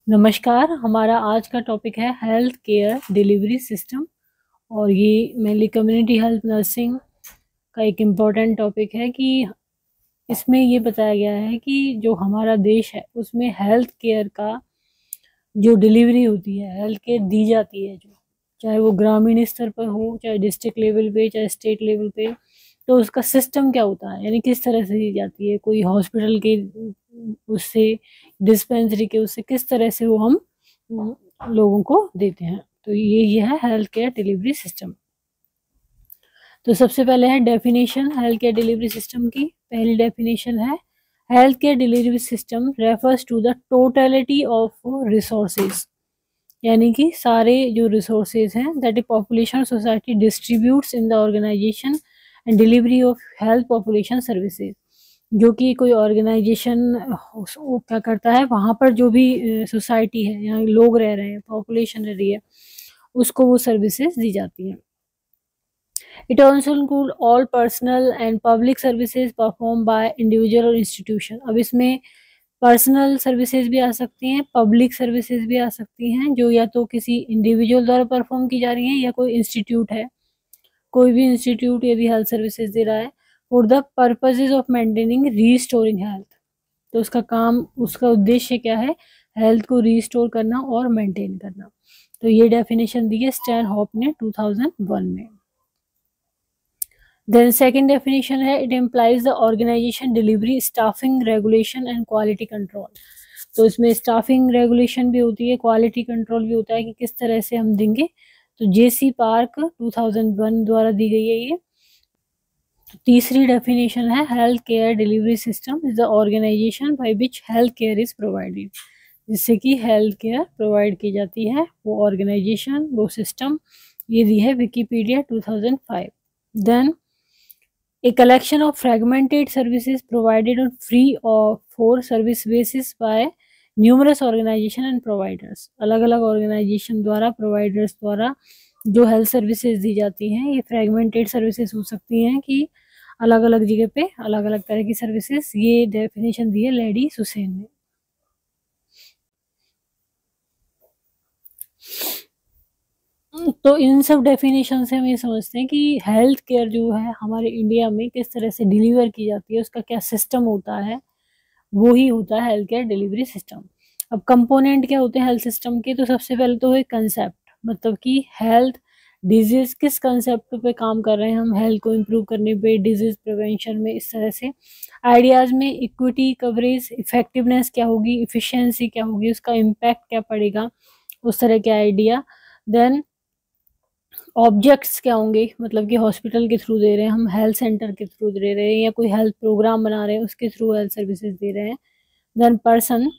नमस्कार। हमारा आज का टॉपिक है हेल्थ केयर डिलीवरी सिस्टम और ये मेनली कम्युनिटी हेल्थ नर्सिंग का एक इम्पॉर्टेंट टॉपिक है कि इसमें ये बताया गया है कि जो हमारा देश है उसमें हेल्थ केयर का जो डिलीवरी होती है, हेल्थ केयर दी जाती है, जो चाहे वो ग्रामीण स्तर पर हो, चाहे डिस्ट्रिक्ट लेवल पे, चाहे स्टेट लेवल पे, तो उसका सिस्टम क्या होता है, यानी किस तरह से दी जाती है। कोई हॉस्पिटल के उससे, डिस्पेंसरी के उससे किस तरह से वो हम लोगों को देते हैं। तो ये है हेल्थ केयर डिलीवरी सिस्टम। तो सबसे पहले है definition health care delivery system की। पहली डेफिनेशन है health care delivery system refers to the totality of resources, यानी कि सारे जो रिसोर्सेज हैं that a population society distributes in the organisation and delivery of health population services. जो कि कोई ऑर्गेनाइजेशन क्या करता है, वहाँ पर जो भी सोसाइटी है, यहाँ लोग रह रहे हैं, पॉपुलेशन रह रही है, उसको वो सर्विसेज दी जाती हैं। It also include all personal and public services performed by individual और institution। अब इसमें पर्सनल सर्विसेज भी आ सकती हैं, पब्लिक सर्विसेज भी आ सकती हैं, जो या तो किसी इंडिविजुअल द्वारा परफॉर्म की जा रही हैं या कोई इंस्टीट्यूट है, कोई भी इंस्टीट्यूट यदि हेल्थ सर्विसेज दे रहा है for the purposes of maintaining restoring health. तो उसका काम, उसका उद्देश्य क्या है, हेल्थ को रीस्टोर करना और मेंटेन करना। तो ये डेफिनेशन दी है स्टैन हॉप ने 2001 में। देन सेकंड डेफिनेशन है it implies the organisation delivery staffing regulation and quality control. तो इसमें स्टाफिंग रेगुलेशन भी होती है, क्वालिटी कंट्रोल भी होता है कि किस तरह से हम देंगे। तो जेसी पार्क 2001 द्वारा दी गई है ये। तो तीसरी डेफिनेशन है health care delivery system is the organisation by which health care is provided, जिससे कि हेल्थ केयर प्रोवाइड की जाती है, वो ऑर्गेनाइजेशन, वो सिस्टम। ये दी है Wikipedia 2005। Then a collection of fragmented services provided on free or for service basis by numerous organization and providers। अलग अलग ऑर्गेनाइजेशन द्वारा, प्रोवाइडर्स द्वारा जो हेल्थ सर्विसेज दी जाती हैं, ये फ्रेगमेंटेड सर्विसेज हो सकती हैं कि अलग अलग जगह पे अलग अलग तरह की सर्विसेज। ये डेफिनेशन दी है लेडी सुसेन ने। तो इन सब डेफिनेशन से हम ये समझते हैं कि हेल्थ केयर जो है हमारे इंडिया में किस तरह से डिलीवर की जाती है, उसका क्या सिस्टम होता है, वो ही होता है हेल्थ केयर डिलीवरी सिस्टम। अब कंपोनेंट क्या होते हैं हेल्थ सिस्टम के, तो सबसे पहले तो है कंसेप्ट, मतलब कि हेल्थ डिजीज किस कंसेप्ट पे काम कर रहे हैं हम, हेल्थ को इम्प्रूव करने पे, डिजीज प्रिवेंशन में, इस तरह से आइडियाज में इक्विटी, कवरेज, इफेक्टिवनेस क्या होगी, इफिशियंसी क्या होगी, उसका इम्पैक्ट क्या पड़ेगा, उस तरह के आइडिया। देन ऑब्जेक्ट्स क्या होंगे, मतलब कि हॉस्पिटल के थ्रू दे रहे हैं हम, हेल्थ सेंटर के थ्रू दे रहे हैं, या कोई हेल्थ प्रोग्राम बना रहे हैं उसके थ्रू हेल्थ सर्विसेज दे रहे हैं। देन पर्सन,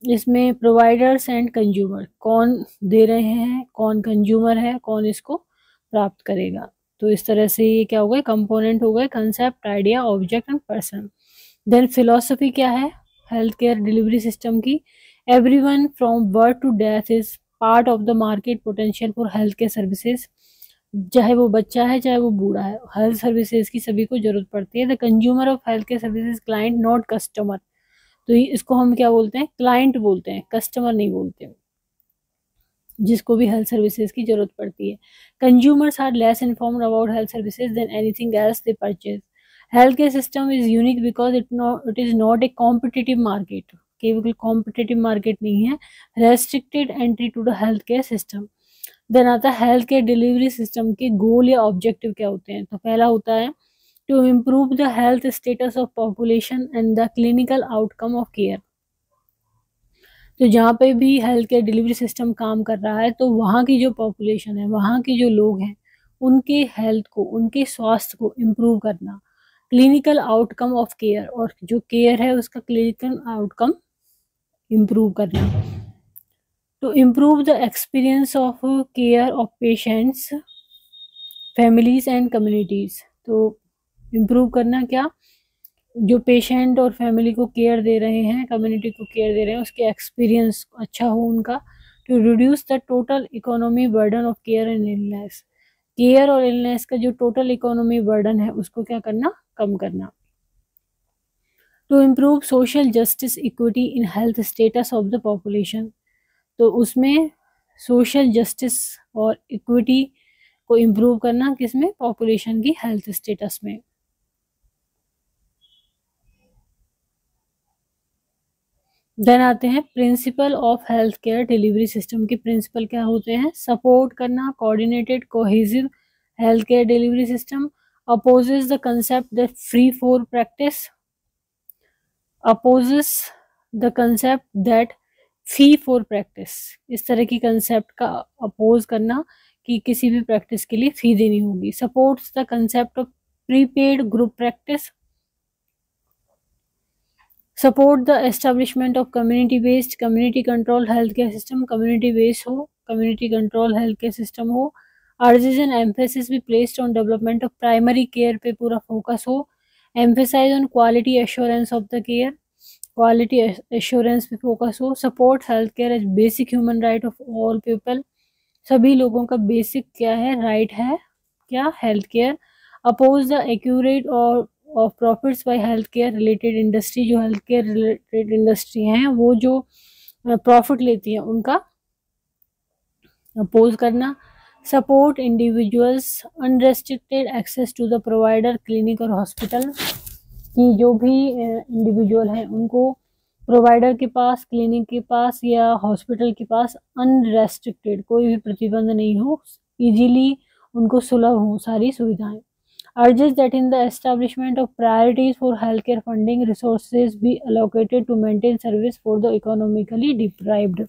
इसमें प्रोवाइडर्स एंड कंज्यूमर, कौन दे रहे हैं, कौन कंज्यूमर है, कौन इसको प्राप्त करेगा। तो इस तरह से ये क्या हो गए, कंपोनेंट हो गए, concept, idea, object and person. Then philosophy क्या है हेल्थ केयर डिलीवरी सिस्टम की, everyone from birth to death is part of the market potential for health care services. चाहे वो बच्चा है चाहे वो बूढ़ा है, हेल्थ सर्विसेज की सभी को जरूरत पड़ती है। The consumer of health care services client not customer. तो इसको हम क्या बोलते हैं, क्लाइंट बोलते हैं, कस्टमर नहीं बोलते, जिसको भी हेल्थ सर्विसेज की जरूरत पड़ती है। Consumers are less informed about health services than anything else they purchase. Health care system is unique because it is not a competitive market, केवल कॉम्पिटिटिव मार्केट नहीं है। Restricted entry to the health care system. Then आता है health care delivery system के गोल या objective क्या होते हैं। तो पहला होता है to improve the health status of population and the clinical outcome of care. तो जहाँ पे भी हेल्थ केयर डिलीवरी सिस्टम काम कर रहा है, तो वहाँ की जो पॉपुलेशन है, वहाँ के जो लोग हैं, उनके हेल्थ को, उनके स्वास्थ्य को इम्प्रूव करना, क्लिनिकल आउटकम ऑफ केयर, और जो केयर है उसका क्लिनिकल आउटकम इम्प्रूव करना। to improve the experience of care of patients, families and communities। तो इम्प्रूव करना क्या, जो पेशेंट और फैमिली को केयर दे रहे हैं, कम्युनिटी को केयर दे रहे हैं, उसके एक्सपीरियंस अच्छा हो उनका। To reduce the total economy burden of care and illness. Care और इलनेस का जो टोटल इकोनॉमी बर्डन है उसको क्या करना, कम करना। To improve social justice equity in health status of the population. तो उसमें सोशल जस्टिस और इक्विटी को इम्प्रूव करना, किसमें, पॉपुलेशन की हेल्थ स्टेटस में। देन आते हैं principle of health care delivery system के प्रिंसिपल क्या होते हैं। सपोर्ट करना coordinated cohesive health care delivery system, opposes the concept that free for practice, opposes the concept that fee for practice, इस तरह की कंसेप्ट का अपोज करना कि किसी भी प्रैक्टिस के लिए फी देनी होगी। Supports the concept of prepaid group practice, support the establishment of community based community control health care system, community based हो, community control health care system हो। अर्जेस एंड एम्फेसिस भी placed on development of primary care पे पूरा focus हो। Emphasize on quality assurance of the care, quality assurance पे focus हो। Support health care as basic human right of all people, सभी लोगों का बेसिक क्या है, राइट है, क्या, health care. Oppose the accurate और of profits by health care related industry, जो हेल्थ केयर रिलेटेड इंडस्ट्री हैं वो जो प्रॉफिट लेती है उनका अपोज करना। Support individuals unrestricted access to the provider clinic और हॉस्पिटल, कि जो भी इंडिविजुअल हैं उनको प्रोवाइडर के पास, क्लिनिक के पास या हॉस्पिटल के पास अनरेस्ट्रिक्टेड, कोई भी प्रतिबंध नहीं हो, इजीली उनको सुलभ हो सारी सुविधाएं। Urges that in the establishment of priorities for healthcare funding, resources be allocated to maintain service for the economically deprived.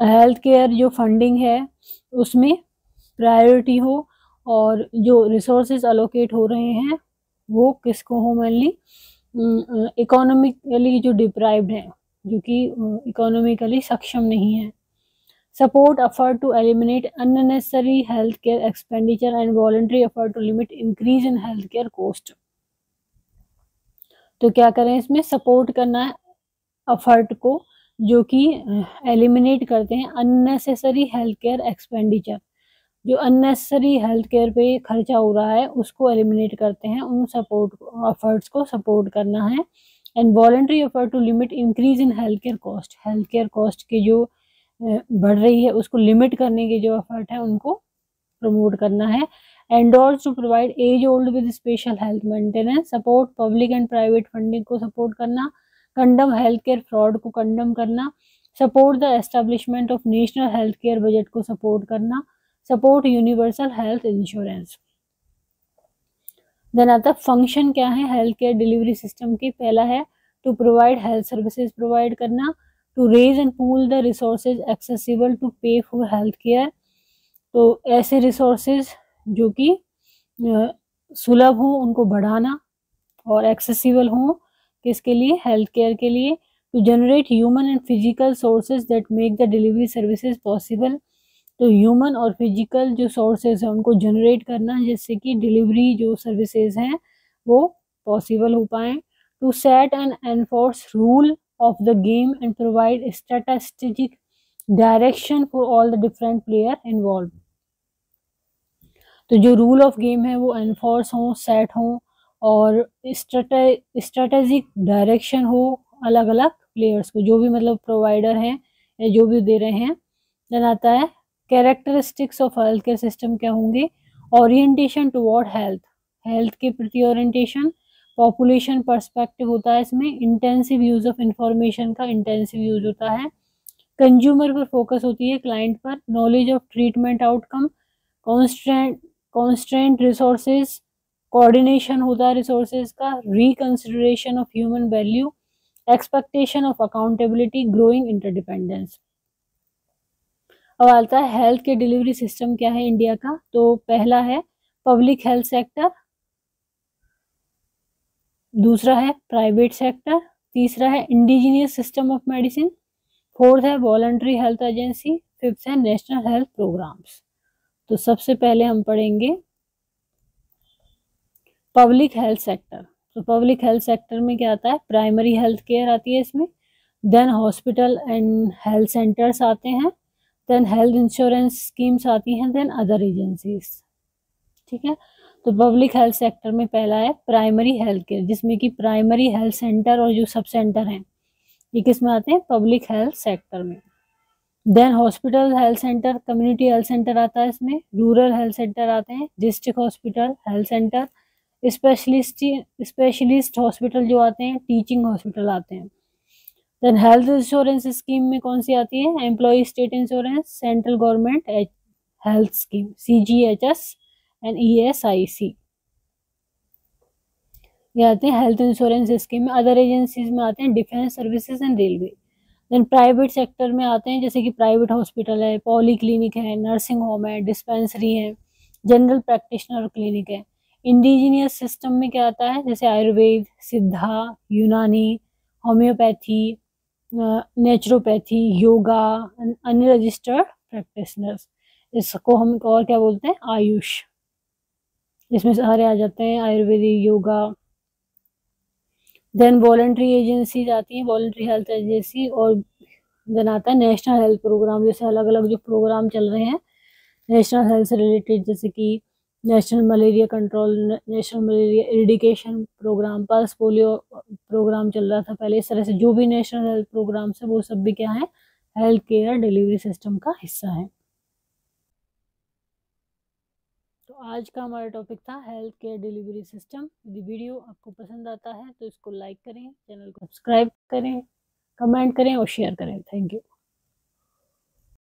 Health care जो फंडिंग है उसमें प्रायोरिटी हो और जो रिसोर्सेज अलोकेट हो रहे हैं वो किसको हो, मेनली इकोनॉमिकली जो डिप्राइव्ड हैं, जो कि इकोनॉमिकली सक्षम नहीं है। Support effort to eliminate unnecessary healthcare expenditure and voluntary effort to limit increase in healthcare cost. तो क्या करें, इसमें सपोर्ट करना है एफर्ट को जो कि एलिमिनेट करते हैं अननेसेसरी हेल्थ केयर एक्सपेंडिचर, जो अननेसेसरी हेल्थ केयर पे खर्चा हो रहा है उसको एलिमिनेट करते हैं, उन सपोर्ट एफर्ट्स को सपोर्ट करना है। And voluntary effort to limit increase in health care cost, health care cost के जो बढ़ रही है उसको लिमिट करने के जो एफर्ट है उनको प्रमोट करना है। Endorse to provide age old with special health maintenance, support public and private funding को सपोर्ट करना। कंडम हेल्थ केयर फ्रॉड को कंडम करना। Support the establishment of national health care budget को सपोर्ट करना। Support universal health insurance. Then आता function क्या है health care delivery system की। पहला है to provide health services provide करना, to raise and pool the resources accessible to पे फॉर हेल्थ केयर, तो ऐसे रिसोर्सेज जो कि सुलभ हों उनको बढ़ाना और एक्सेसिबल हों किसके लिए, हेल्थ केयर के लिए। To generate human and physical sources that make the delivery services possible, तो ह्यूमन और फिजिकल जो सोर्सेज हैं उनको जनरेट करना जिससे कि डिलीवरी जो सर्विसेज हैं वो पॉसिबल हो पाए। To set and enforce rule of the game and provide strategic direction for all the different player involved, तो जो रूल ऑफ गेम है वो एनफोर्स हो, सेट हो और स्ट्रेटेजिक डायरेक्शन हो अलग अलग प्लेयर्स को, जो भी मतलब प्रोवाइडर हैं या जो भी दे रहे हैं। देन आता है characteristics of health care system क्या होंगे। ओरिएंटेशन टुवर्ड हेल्थ, हेल्थ के प्रति ओरिएंटेशन। पॉपुलेशन पर्सपेक्टिव होता है इसमें। इंटेंसिव यूज ऑफ इंफॉर्मेशन का इंटेंसिव यूज होता है। कंज्यूमर पर फोकस होती है, क्लाइंट पर। Knowledge of treatment outcome. Constant resources, coordination होता है रिसोर्सेज का। Reconsideration of human value. Expectation of accountability, growing interdependence. अब आता है हेल्थ के डिलीवरी सिस्टम क्या है इंडिया का। तो पहला है पब्लिक हेल्थ सेक्टर, दूसरा है प्राइवेट सेक्टर, तीसरा है indigenous system of medicine, fourth है वॉलंटरी हेल्थ एजेंसी, फिफ्थ है नेशनल हेल्थ प्रोग्राम्स। तो सबसे पहले हम पढ़ेंगे पब्लिक हेल्थ सेक्टर। तो पब्लिक हेल्थ सेक्टर में क्या आता है, प्राइमरी हेल्थ केयर आती है इसमें, then hospital and health centres आते हैं, देन हेल्थ इंश्योरेंस स्कीम्स आती हैं, देन अदर एजेंसीज। ठीक है, तो पब्लिक हेल्थ सेक्टर में पहला है प्राइमरी हेल्थ केयर, जिसमें कि प्राइमरी हेल्थ सेंटर और जो सब सेंटर हैं ये किस में आते हैं? पब्लिक हेल्थ सेक्टर में। Then hospital, health centre, community health centre आता है इसमें, रूरल हेल्थ सेंटर आते हैं, district hospital, health centre, specialist hospital जो आते हैं, टीचिंग हॉस्पिटल आते हैं। देन हेल्थ इंश्योरेंस स्कीम में कौन सी आती है? Employ state insurance, central government health scheme, CGHS and ESIC, ये आते हैं हेल्थ इंश्योरेंस स्कीम में। अदर एजेंसीज में आते हैं defence services and railway. Then private sector में आते हैं जैसे कि प्राइवेट हॉस्पिटल है, पॉली क्लिनिक है, नर्सिंग होम है, डिस्पेंसरी है, जनरल प्रैक्टिशनर क्लिनिक है। इंडिजीनियस सिस्टम में क्या आता है? जैसे Ayurveda, Siddha, Unani, homeopathy, naturopathy, yoga, unregistered practitioners, इसको हम और क्या बोलते हैं? आयुष। इसमें सारे आ जाते हैं, Ayurvedic, yoga. Then voluntary agency आती है, वॉलंटरी हेल्थ एजेंसी। और देन आता है नेशनल हेल्थ प्रोग्राम, जैसे अलग अलग जो प्रोग्राम चल रहे हैं नेशनल हेल्थ से रिलेटेड, जैसे कि national malaria control, national malaria eradication programme, pulse polio programme चल रहा था पहले। इस तरह से जो भी नेशनल हेल्थ प्रोग्राम्स है वो सब भी क्या है? हेल्थ केयर डिलीवरी सिस्टम का हिस्सा है। तो आज का हमारा टॉपिक था हेल्थ केयर डिलीवरी सिस्टम। यदि वीडियो आपको पसंद आता है तो इसको लाइक करें, चैनल को सब्सक्राइब करें, कमेंट करें और शेयर करें। Thank you.